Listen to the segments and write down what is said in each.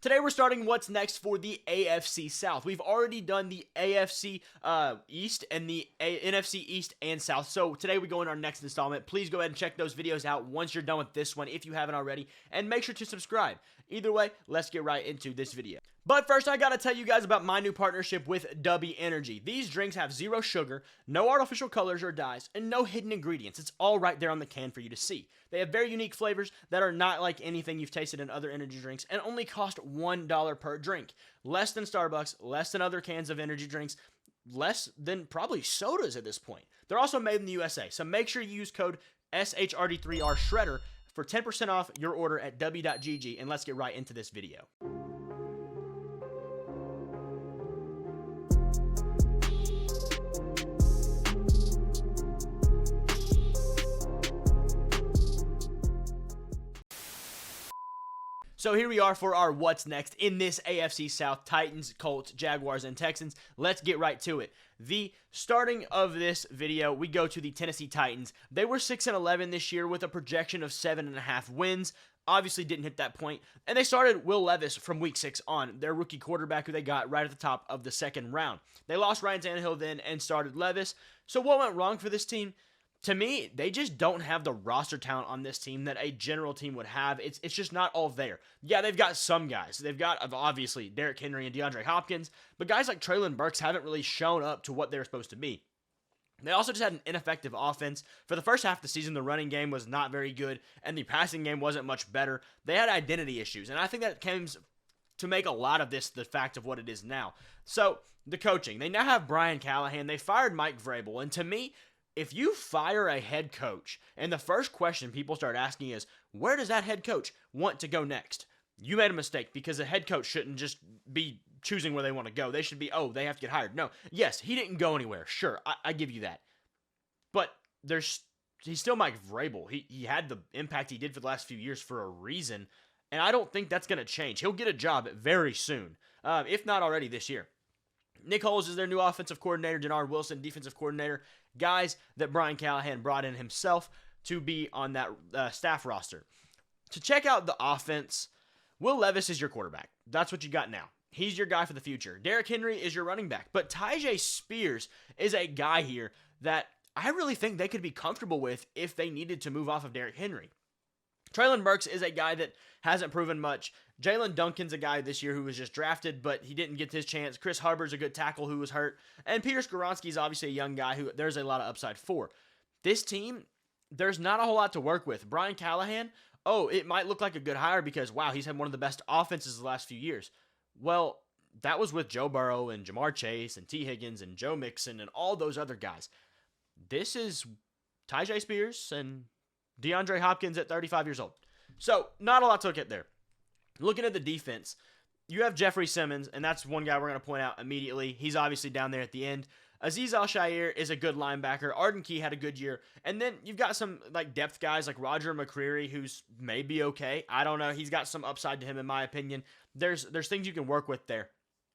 Today we're starting what's next for the AFC South. We've already done the AFC East and the NFC East and South. So today we go in our next installment. Please go ahead and check those videos out once you're done with this one if you haven't already. And make sure to subscribe. Either way, let's get right into this video. But first, I gotta tell you guys about my new partnership with Dubby Energy. These drinks have zero sugar, no artificial colors or dyes, and no hidden ingredients. It's all right there on the can for you to see. They have very unique flavors that are not like anything you've tasted in other energy drinks and only cost $1 per drink. Less than Starbucks, less than other cans of energy drinks, less than probably sodas at this point. They're also made in the USA, so make sure you use code SHRD3R Shredder for 10% off your order at dubby.gg, and let's get right into this video. So here we are for our what's next in this AFC South: Titans, Colts, Jaguars, and Texans. Let's get right to it. The starting of this video, we go to the Tennessee Titans. They were 6-11 this year with a projection of 7.5 wins. Obviously didn't hit that point. And they started Will Levis from week 6 on, their rookie quarterback who they got right at the top of the second round. They lost Ryan Tannehill then and started Levis. So what went wrong for this team? To me, they just don't have the roster talent on this team that a general team would have. It's just not all there. Yeah, they've got some guys. They've got, obviously, Derrick Henry and DeAndre Hopkins, but guys like Treylon Burks haven't really shown up to what they're supposed to be. They also just had an ineffective offense. For the first half of the season, the running game was not very good, and the passing game wasn't much better. They had identity issues, and I think that came to make a lot of this the fact of what it is now. So, the coaching. They now have Brian Callahan. They fired Mike Vrabel, and to me, if you fire a head coach and the first question people start asking is, where does that head coach want to go next? You made a mistake, because a head coach shouldn't just be choosing where they want to go. They should be, they have to get hired. No, yes, he didn't go anywhere. Sure, I give you that. But he's still Mike Vrabel. He had the impact he did for the last few years for a reason, and I don't think that's going to change. He'll get a job very soon, if not already this year. Nick Foles is their new offensive coordinator, Denard Wilson, defensive coordinator, guys that Brian Callahan brought in himself to be on that staff roster. To check out the offense, Will Levis is your quarterback. That's what you got now. He's your guy for the future. Derrick Henry is your running back. But Tyjae Spears is a guy here that I really think they could be comfortable with if they needed to move off of Derrick Henry. Treylon Burks is a guy that hasn't proven much. Jalen Duncan's a guy this year who was just drafted, but he didn't get his chance. Chris Hubbard's a good tackle who was hurt. And Peter Skoronski is obviously a young guy who there's a lot of upside for. This team, there's not a whole lot to work with. Brian Callahan, it might look like a good hire because, wow, he's had one of the best offenses the last few years. Well, that was with Joe Burrow and Jamar Chase and T. Higgins and Joe Mixon and all those other guys. This is Tyjae Spears and DeAndre Hopkins at 35 years old. So, not a lot to look at there. Looking at the defense, you have Jeffrey Simmons, and that's one guy we're going to point out immediately. He's obviously down there at the end. Azeez Al-Shaair is a good linebacker. Arden Key had a good year. And then you've got some depth guys like Roger McCreary, who's maybe okay. I don't know. He's got some upside to him, in my opinion. There's things you can work with there.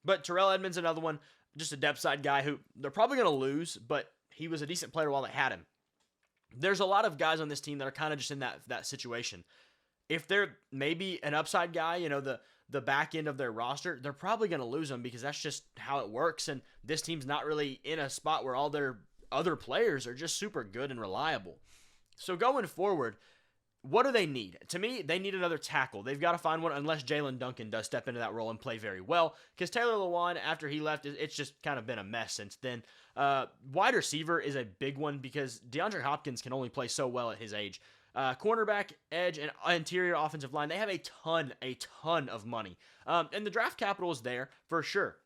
But Terrell Edmonds, another one, just a depth side guy who they're probably going to lose, but he was a decent player while they had him. There's a lot of guys on this team that are kind of just in that situation. If they're maybe an upside guy, the back end of their roster, they're probably going to lose them because that's just how it works. And this team's not really in a spot where all their other players are just super good and reliable. So going forward, what do they need? To me, they need another tackle. They've got to find one unless Jalen Duncan does step into that role and play very well. Because Taylor Lewan, after he left, it's just kind of been a mess since then. Wide receiver is a big one because DeAndre Hopkins can only play so well at his age. Cornerback, edge, and interior offensive line, they have a ton of money. And the draft capital is there for sure.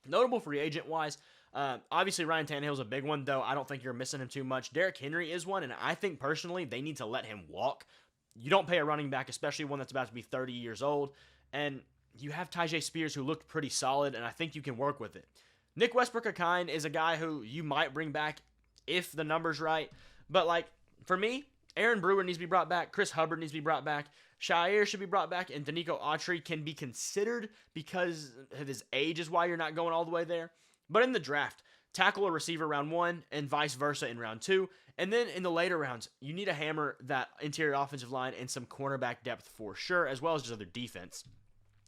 Notable free agent-wise, obviously Ryan Tannehill's a big one, though I don't think you're missing him too much. Derrick Henry is one, and I think personally they need to let him walk. You don't pay a running back, especially one that's about to be 30 years old, and you have Tyjae Spears who looked pretty solid, and I think you can work with it. Nick Westbrook-Akine is a guy who you might bring back if the number's right, but for me, Aaron Brewer needs to be brought back. Chris Hubbard needs to be brought back. Shaair should be brought back. And Danico Autry can be considered because of his age is why you're not going all the way there. But in the draft, tackle or receiver round 1 and vice versa in round 2. And then in the later rounds, you need to hammer that interior offensive line and some cornerback depth for sure, as well as just other defense.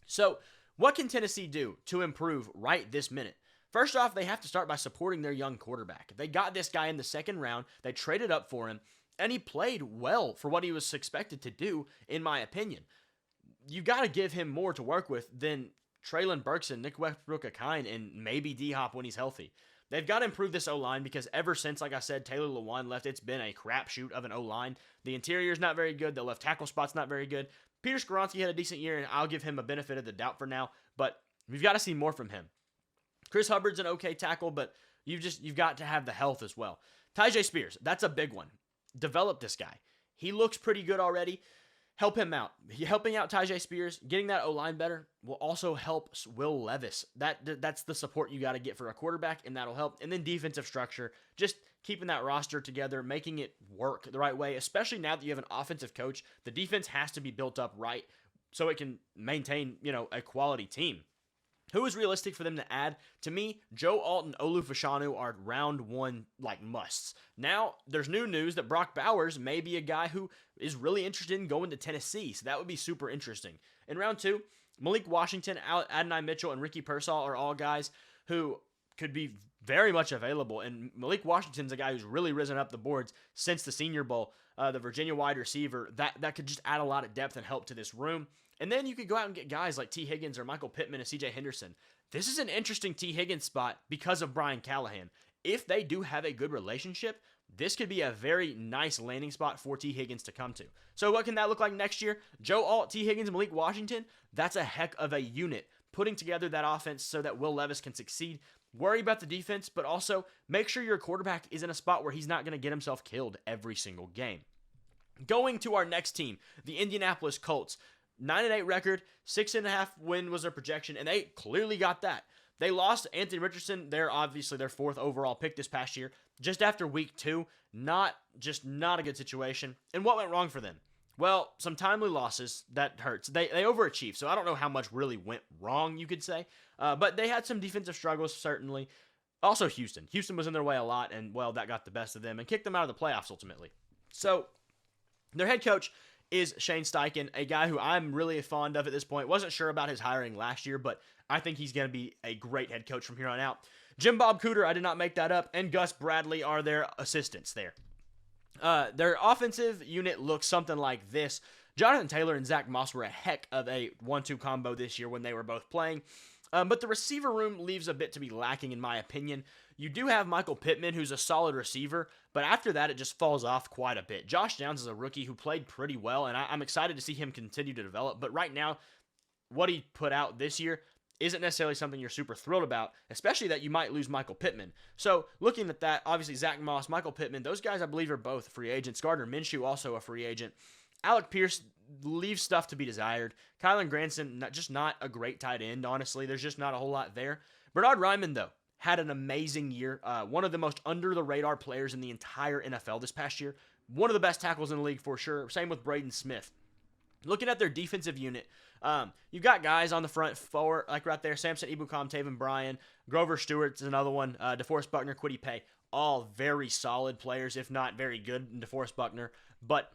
So, what can Tennessee do to improve right this minute? First off, they have to start by supporting their young quarterback. They got this guy in the second round, they traded up for him, and he played well for what he was expected to do, in my opinion. You got to give him more to work with than Treylon Burks and Nick Westbrook-Akine and maybe D-Hop when he's healthy. They've got to improve this O-line because ever since, like I said, Taylor Lewan left, it's been a crapshoot of an O-line. The interior's not very good. The left tackle spot's not very good. Peter Skoronski had a decent year, and I'll give him a benefit of the doubt for now, but we've got to see more from him. Chris Hubbard's an okay tackle, but you've got to have the health as well. Tyjae Spears, that's a big one. Develop this guy. He looks pretty good already. Help him out. Helping out Tyjae Spears, getting that O-line better, will also help Will Levis. That's the support you got to get for a quarterback, and that'll help. And then defensive structure, just keeping that roster together, making it work the right way, especially now that you have an offensive coach. The defense has to be built up right so it can maintain, a quality team. Who is realistic for them to add? To me, Joe Alt and Olu Fashanu are round one musts. Now, there's new news that Brock Bowers may be a guy who is really interested in going to Tennessee, so that would be super interesting. In round two, Malik Washington, Adonai Mitchell, and Ricky Pearsall are all guys who could be very much available, and Malik Washington's a guy who's really risen up the boards since the Senior Bowl, the Virginia wide receiver. That could just add a lot of depth and help to this room. And then you could go out and get guys like T. Higgins or Michael Pittman and C.J. Henderson. This is an interesting T. Higgins spot because of Brian Callahan. If they do have a good relationship, this could be a very nice landing spot for T. Higgins to come to. So what can that look like next year? Joe Alt, T. Higgins, Malik Washington, that's a heck of a unit. Putting together that offense so that Will Levis can succeed. Worry about the defense, but also make sure your quarterback is in a spot where he's not going to get himself killed every single game. Going to our next team, the Indianapolis Colts. 9-8 record, 6.5 win was their projection, and they clearly got that. They lost Anthony Richardson. They're obviously their 4th overall pick this past year, just after week 2. Not a good situation. And what went wrong for them? Well, some timely losses. That hurts. They overachieved, so I don't know how much really went wrong, you could say. But they had some defensive struggles, certainly. Also, Houston. Houston was in their way a lot, and, well, that got the best of them and kicked them out of the playoffs ultimately. So, their head coach is Shane Steichen, a guy who I'm really fond of at this point. Wasn't sure about his hiring last year, but I think he's going to be a great head coach from here on out. Jim Bob Cooter, I did not make that up, and Gus Bradley are their assistants there. Their offensive unit looks something like this. Jonathan Taylor and Zach Moss were a heck of a 1-2 combo this year when they were both playing. But the receiver room leaves a bit to be lacking, in my opinion. You do have Michael Pittman, who's a solid receiver, but after that, it just falls off quite a bit. Josh Downs is a rookie who played pretty well, and I'm excited to see him continue to develop. But right now, what he put out this year isn't necessarily something you're super thrilled about, especially that you might lose Michael Pittman. So looking at that, obviously Zach Moss, Michael Pittman, those guys I believe are both free agents. Gardner Minshew also a free agent. Alec Pierce leaves stuff to be desired. Kylen Granson, just not a great tight end, honestly. There's just not a whole lot there. Bernhard Raimann, though, had an amazing year. One of the most under-the-radar players in the entire NFL this past year. One of the best tackles in the league for sure. Same with Braden Smith. Looking at their defensive unit, you've got guys on the front four, like right there, Samson Ebukam, Taven Bryan, Grover Stewart's another one, DeForest Buckner, Kwity Paye. All very solid players, if not very good in DeForest Buckner. But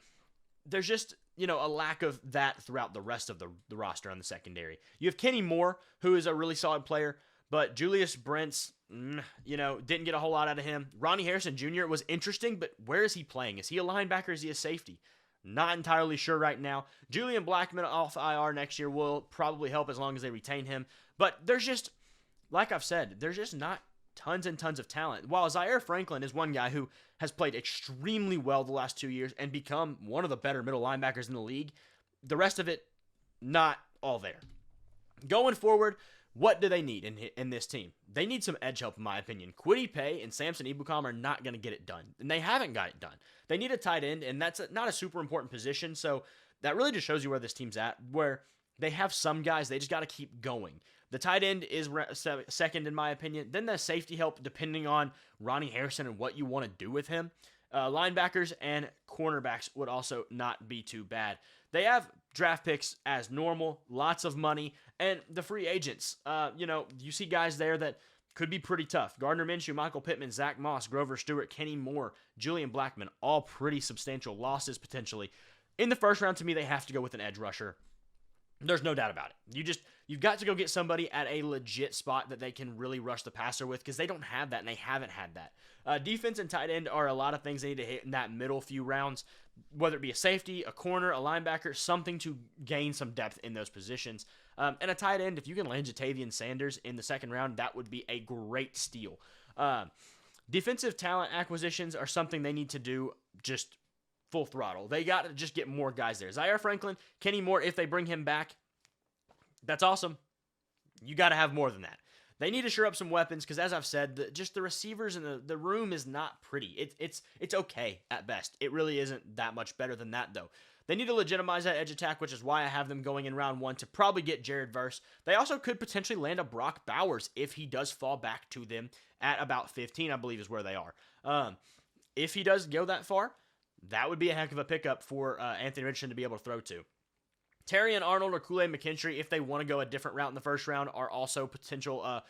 there's just, a lack of that throughout the rest of the roster on the secondary. You have Kenny Moore, who is a really solid player, but Julius Brents, didn't get a whole lot out of him. Ronnie Harrison Jr. was interesting, but where is he playing? Is he a linebacker? Is he a safety? Not entirely sure right now. Julian Blackman off IR next year will probably help as long as they retain him. But there's just, like I've said, there's just not tons and tons of talent. While Zaire Franklin is one guy who has played extremely well the last 2 years and become one of the better middle linebackers in the league, the rest of it, not all there. Going forward, what do they need in this team? They need some edge help, in my opinion. Kwity Paye and Samson Ebukam are not going to get it done, and they haven't got it done. They need a tight end, and that's not a super important position, so that really just shows you where this team's at, where they have some guys, they just got to keep going. The tight end is second, in my opinion. Then the safety help, depending on Ronnie Harrison and what you want to do with him. Linebackers and cornerbacks would also not be too bad. They have draft picks as normal, lots of money, and the free agents. You see guys there that could be pretty tough. Gardner Minshew, Michael Pittman, Zach Moss, Grover Stewart, Kenny Moore, Julian Blackman, all pretty substantial losses potentially. In the first round, to me, they have to go with an edge rusher. There's no doubt about it. You've got to go get somebody at a legit spot that they can really rush the passer with, because they don't have that and they haven't had that. Defense and tight end are a lot of things they need to hit in that middle few rounds, whether it be a safety, a corner, a linebacker, something to gain some depth in those positions. And a tight end, if you can land Jatavian Sanders in the second round, that would be a great steal. Defensive talent acquisitions are something they need to do just full throttle. They got to just get more guys there. Zaire Franklin, Kenny Moore, if they bring him back, that's awesome. You got to have more than that. They need to shore up some weapons because, as I've said, just the receivers and the room is not pretty. It's okay at best. It really isn't that much better than that, though. They need to legitimize that edge attack, which is why I have them going in round 1 to probably get Jared Verse. They also could potentially land a Brock Bowers if he does fall back to them at about 15, I believe is where they are. If he does go that far, that would be a heck of a pickup for Anthony Richardson to be able to throw to. Terry and Arnold or Kool-Aid McKinstry, if they want to go a different route in the first round, are also potential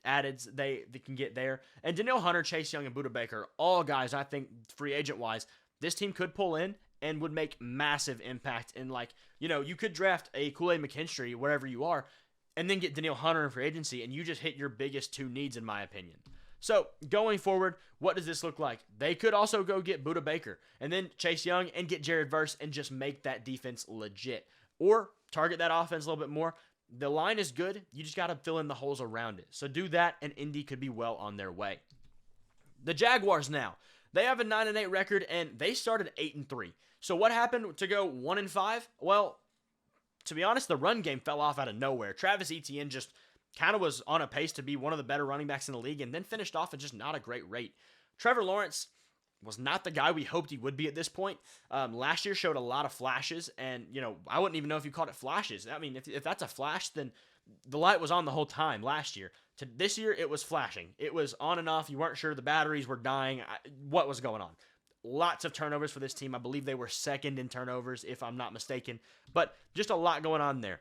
addeds they can get there. And Danielle Hunter, Chase Young, and Budda Baker, all guys I think free agent-wise, this team could pull in and would make massive impact in, like, you could draft a Kool-Aid McKinstry wherever you are and then get Danielle Hunter in free agency, and you just hit your biggest 2 needs, in my opinion. So, going forward, what does this look like? They could also go get Budda Baker and then Chase Young and get Jared Verse and just make that defense legit. Or target that offense a little bit more. The line is good. You just got to fill in the holes around it. So do that, and Indy could be well on their way. The Jaguars now. They have a 9-8 record, and they started 8-3. So what happened to go 1-5? Well, to be honest, the run game fell off out of nowhere. Travis Etienne just kind of was on a pace to be one of the better running backs in the league and then finished off at just not a great rate. Trevor Lawrence was not the guy we hoped he would be at this point. Last year showed a lot of flashes, and, I wouldn't even know if you called it flashes. I mean, if that's a flash, then the light was on the whole time last year. To this year, it was flashing. It was on and off. You weren't sure. The batteries were dying. What was going on? Lots of turnovers for this team. I believe they were second in turnovers, if I'm not mistaken. But just a lot going on there.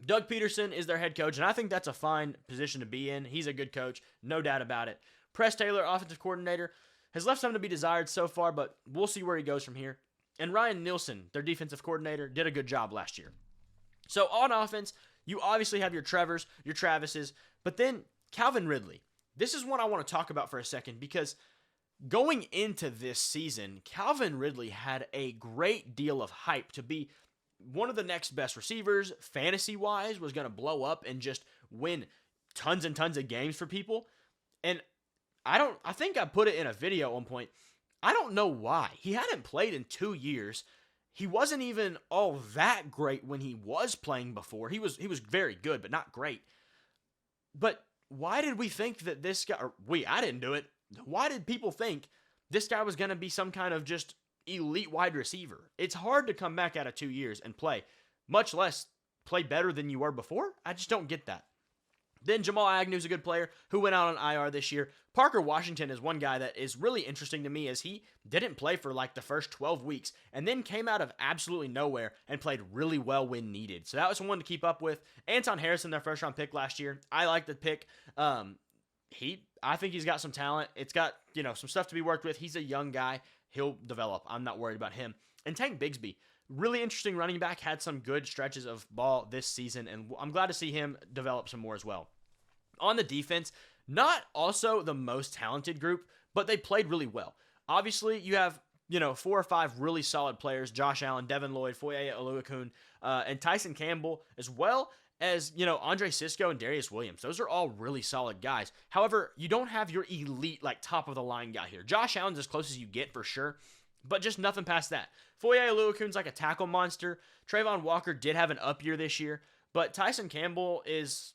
Doug Peterson is their head coach, and I think that's a fine position to be in. He's a good coach, no doubt about it. Press Taylor, offensive coordinator, has left something to be desired so far, but we'll see where he goes from here. And Ryan Nielsen, their defensive coordinator, did a good job last year. So on offense, you obviously have your Trevors, your Travises, but then Calvin Ridley. This is one I want to talk about for a second, because going into this season, Calvin Ridley had a great deal of hype to be one of the next best receivers, fantasy-wise, was going to blow up and just win tons and tons of games for people. And I think I put it in a video at one point. I don't know why. He hadn't played in 2 years. He wasn't even all that great when he was playing before. He was very good, but not great. But why did we think that this guy, I didn't do it. Why did people think this guy was going to be some kind of just elite wide receiver? It's hard to come back out of 2 years and play, much less play better than you were before. I just don't get that. Then Jamal Agnew's a good player who went out on IR this year. Parker Washington is one guy that is really interesting to me, as he didn't play for like the first 12 weeks and then came out of absolutely nowhere and played really well when needed. So that was one to keep up with. Anton Harrison, their first round pick last year. I like the pick. I think he's got some talent. It's got, some stuff to be worked with. He's a young guy. He'll develop. I'm not worried about him. And Tank Bigsby, really interesting running back, had some good stretches of ball this season, and I'm glad to see him develop some more as well. On the defense, not also the most talented group, but they played really well. Obviously, you have, 4 or 5 really solid players: Josh Allen, Devin Lloyd, Foye Oluokun, and Tyson Campbell, as well as, Andre Sisco and Darius Williams. Those are all really solid guys. However, you don't have your elite, top-of-the-line guy here. Josh Allen's as close as you get for sure, but just nothing past that. Foye Oluokun's like a tackle monster. Trayvon Walker did have an up year this year, but Tyson Campbell is,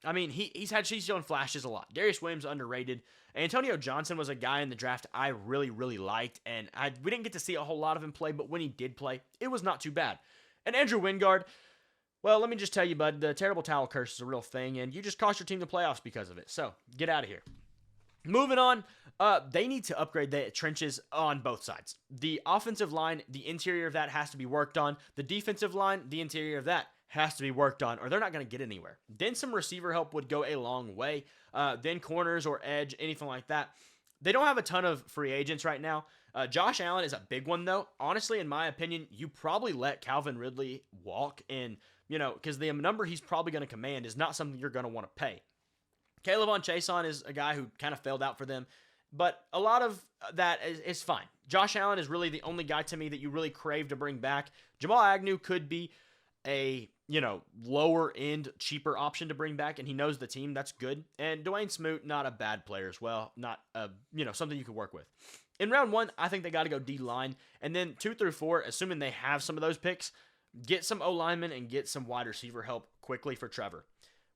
he's shown flashes a lot. Darius Williams underrated. Antonio Johnson was a guy in the draft I really, really liked, and we didn't get to see a whole lot of him play, but when he did play, it was not too bad. And Andrew Wingard, well, let me just tell you, bud, the terrible towel curse is a real thing, and you just cost your team the playoffs because of it. So, get out of here. Moving on, they need to upgrade the trenches on both sides. The offensive line, the interior of that has to be worked on. The defensive line, the interior of that has to be worked on, or they're not going to get anywhere. Then some receiver help would go a long way. Then corners or edge, anything like that. They don't have a ton of free agents right now. Josh Allen is a big one, though. Honestly, in my opinion, you probably let Calvin Ridley walk and because the number he's probably going to command is not something you're going to want to pay. K'Lavon Chaisson is a guy who kind of failed out for them, but a lot of that is fine. Josh Allen is really the only guy to me that you really crave to bring back. Jamal Agnew could be a lower end, cheaper option to bring back, and he knows the team. That's good. And Dwayne Smoot, not a bad player as well. Not something you could work with. In round 1, I think they got to go D-line, and then 2 through 4, assuming they have some of those picks, get some O-linemen and get some wide receiver help quickly for Trevor.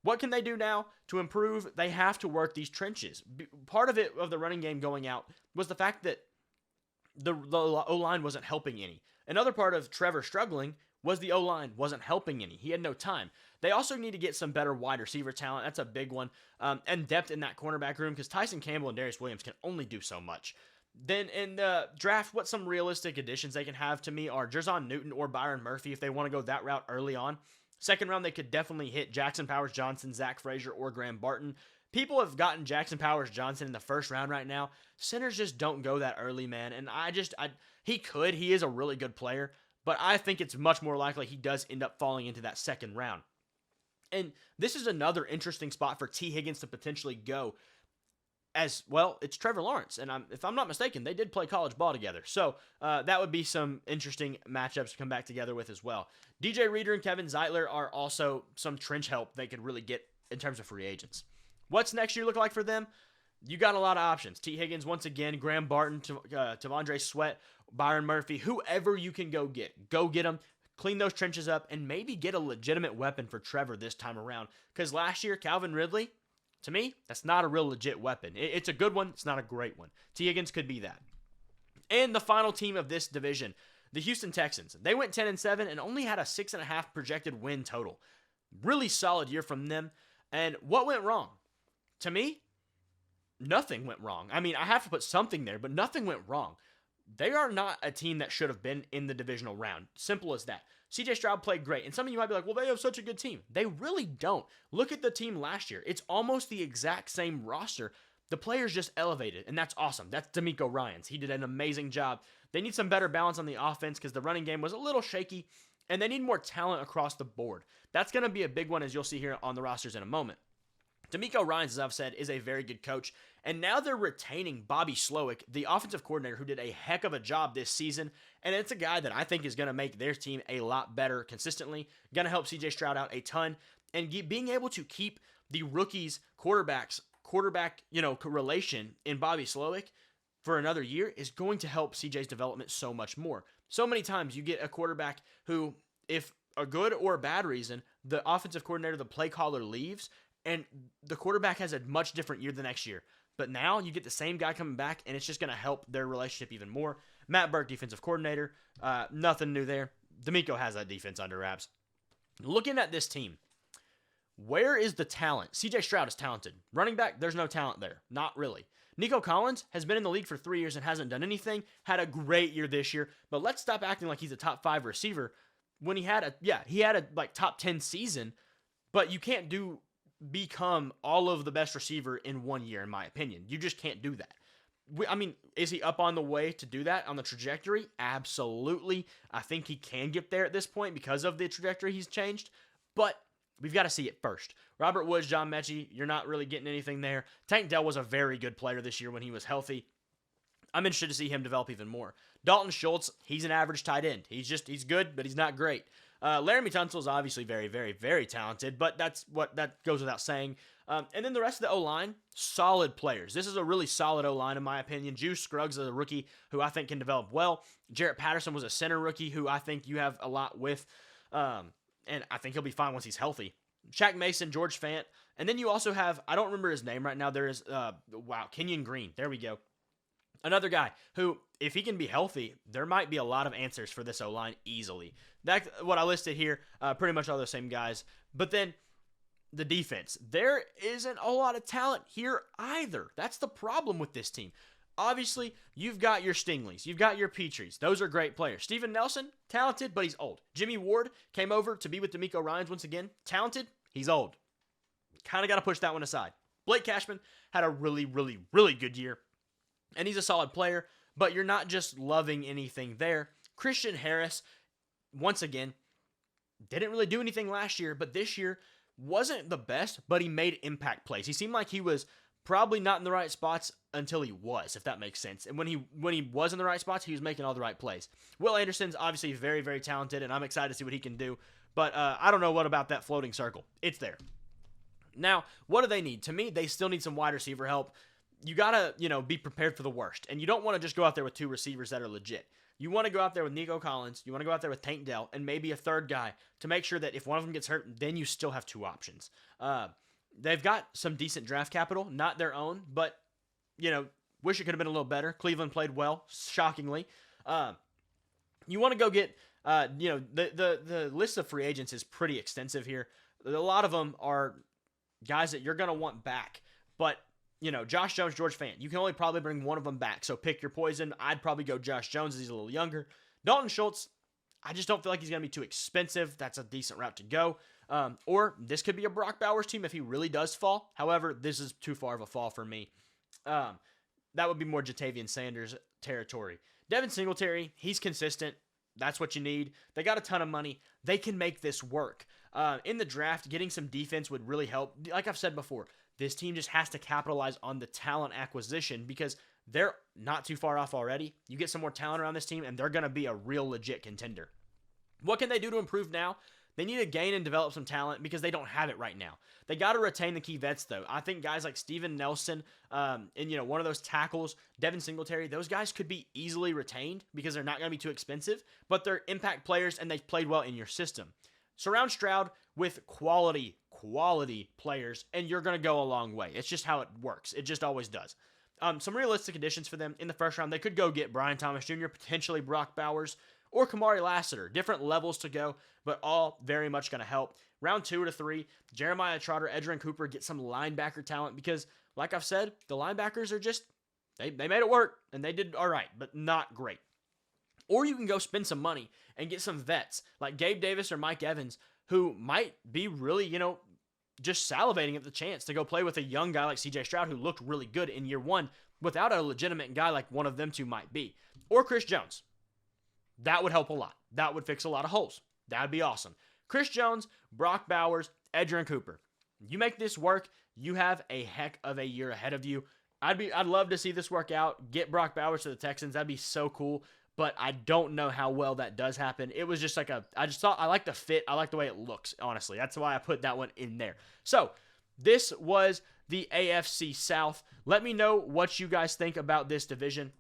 What can they do now to improve? They have to work these trenches. Part of the running game going out was the fact that the O-line wasn't helping any. Another part of Trevor struggling was the O-line wasn't helping any. He had no time. They also need to get some better wide receiver talent. That's a big one. And depth in that cornerback room, because Tyson Campbell and Darius Williams can only do so much. Then in the draft, what some realistic additions they can have to me are Jerzon Newton or Byron Murphy if they want to go that route early on. Second round, they could definitely hit Jackson Powers Johnson, Zach Frazier, or Graham Barton. People have gotten Jackson Powers Johnson in the first round right now. Centers just don't go that early, man. And he is a really good player, but I think it's much more likely he does end up falling into that second round. And this is another interesting spot for T. Higgins to potentially go. As well, it's Trevor Lawrence, and if I'm not mistaken, they did play college ball together. So that would be some interesting matchups to come back together with as well. DJ Reader and Kevin Zeitler are also some trench help they could really get in terms of free agents. What's next year look like for them? You got a lot of options. T. Higgins, once again, Graham Barton, T'Vondre Sweat, Byron Murphy, whoever you can go get. Go get them, clean those trenches up, and maybe get a legitimate weapon for Trevor this time around. Because last year, Calvin Ridley, to me, that's not a real legit weapon. It's a good one. It's not a great one. T. Higgins could be that. And the final team of this division, the Houston Texans. They went 10-7 and only had a 6.5 projected win total. Really solid year from them. And what went wrong? To me, nothing went wrong. I mean, I have to put something there, but nothing went wrong. They are not a team that should have been in the divisional round. Simple as that. CJ Stroud played great. And some of you might be like, well, they have such a good team. They really don't. Look at the team last year. It's almost the exact same roster. The players just elevated, and that's awesome. That's D'Amico Ryans. He did an amazing job. They need some better balance on the offense because the running game was a little shaky, and they need more talent across the board. That's going to be a big one, as you'll see here on the rosters in a moment. D'Amico Ryans, as I've said, is a very good coach, and now they're retaining Bobby Slowick, the offensive coordinator who did a heck of a job this season, and it's a guy that I think is going to make their team a lot better consistently, going to help CJ Stroud out a ton, and being able to keep the rookies' quarterback relation in Bobby Slowick for another year is going to help CJ's development so much more. So many times you get a quarterback who, if a good or a bad reason, the offensive coordinator, the play caller leaves, and the quarterback has a much different year the next year. But now you get the same guy coming back, and it's just going to help their relationship even more. Matt Burke, defensive coordinator. Nothing new there. D'Amico has that defense under wraps. Looking at this team, where is the talent? CJ Stroud is talented. Running back, there's no talent there. Not really. Nico Collins has been in the league for 3 years and hasn't done anything. Had a great year this year, but let's stop acting like he's a top 5 receiver when he had a top 10 season, but you can't become all of the best receiver in 1 year, in my opinion. You just can't do that. I mean, is he up on the way to do that on the trajectory? Absolutely. I think he can get there at this point because of the trajectory he's changed, but we've got to see it first. Robert Woods, John Mechie, you're not really getting anything there. Tank Dell was a very good player this year when he was healthy. I'm interested to see him develop even more. Dalton Schultz, he's an average tight end. He's good, but he's not great. Laramie Tunsil is obviously very, very, very talented, but that goes without saying. And then the rest of the O-line, solid players. This is a really solid O-line in my opinion. Juice Scruggs is a rookie who I think can develop well. Jarrett Patterson was a center rookie who I think you have a lot with, and I think he'll be fine once he's healthy. Shaq Mason, George Fant, and then you also have, I don't remember his name right now, there is, Kenyon Green. There we go. Another guy who, if he can be healthy, there might be a lot of answers for this O-line easily. That's what I listed here, pretty much all the same guys. But then the defense. There isn't a lot of talent here either. That's the problem with this team. Obviously, you've got your Stingleys. You've got your Petries. Those are great players. Steven Nelson, talented, but he's old. Jimmy Ward came over to be with D'Amico Ryans once again. Talented, he's old. Kind of got to push that one aside. Blake Cashman had a really, really, really good year. And he's a solid player, but you're not just loving anything there. Christian Harris, once again, didn't really do anything last year, but this year wasn't the best, but he made impact plays. He seemed like he was probably not in the right spots until he was, if that makes sense. And when he was in the right spots, he was making all the right plays. Will Anderson's obviously very, very talented, and I'm excited to see what he can do. But I don't know what about that floating circle. It's there. Now, what do they need? To me, they still need some wide receiver help. You got to, be prepared for the worst. And you don't want to just go out there with 2 receivers that are legit. You want to go out there with Nico Collins. You want to go out there with Tank Dell and maybe a third guy to make sure that if one of them gets hurt, then you still have 2 options. They've got some decent draft capital, not their own, but, wish it could have been a little better. Cleveland played well, shockingly. You want to go get, the list of free agents is pretty extensive here. A lot of them are guys that you're going to want back, but Josh Jones, George Fant, you can only probably bring one of them back. So pick your poison. I'd probably go Josh Jones as he's a little younger. Dalton Schultz, I just don't feel like he's going to be too expensive. That's a decent route to go. Or this could be a Brock Bowers team if he really does fall. However, this is too far of a fall for me. That would be more Jatavian Sanders territory. Devin Singletary, he's consistent. That's what you need. They got a ton of money. They can make this work. In the draft, getting some defense would really help. Like I've said before, this team just has to capitalize on the talent acquisition because they're not too far off already. You get some more talent around this team, and they're going to be a real legit contender. What can they do to improve now? They need to gain and develop some talent because they don't have it right now. They got to retain the key vets, though. I think guys like Steven Nelson and, one of those tackles, Devin Singletary, those guys could be easily retained because they're not going to be too expensive, but they're impact players, and they've played well in your system. Surround Stroud with quality players, and you're going to go a long way. It's just how it works. It just always does. Some realistic additions for them in the first round. They could go get Brian Thomas Jr., potentially Brock Bowers, or Kamari Lassiter. Different levels to go, but all very much going to help. Round 2 to 3, Jeremiah Trotter, Edgerrin Cooper get some linebacker talent because, like I've said, the linebackers are just, they made it work, and they did all right, but not great. Or you can go spend some money and get some vets like Gabe Davis or Mike Evans who might be really, just salivating at the chance to go play with a young guy like CJ Stroud who looked really good in year 1 without a legitimate guy like one of them 2 might be. Or Chris Jones. That would help a lot. That would fix a lot of holes. That would be awesome. Chris Jones, Brock Bowers, Edgerrin Cooper. You make this work, you have a heck of a year ahead of you. I'd love to see this work out. Get Brock Bowers to the Texans. That'd be so cool. But I don't know how well that does happen. It was just like I just thought I like the fit. I like the way it looks, honestly. That's why I put that one in there. So this was the AFC South. Let me know what you guys think about this division.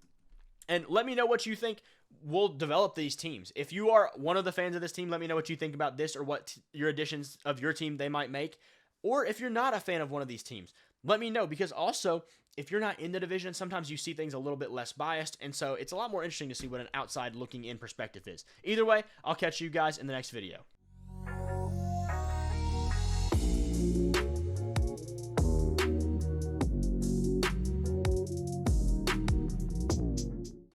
And let me know what you think will develop these teams. If you are one of the fans of this team, let me know what you think about this or what your additions of your team they might make. Or if you're not a fan of one of these teams, let me know, because also, if you're not in the division, sometimes you see things a little bit less biased, and so it's a lot more interesting to see what an outside looking in perspective is. Either way, I'll catch you guys in the next video.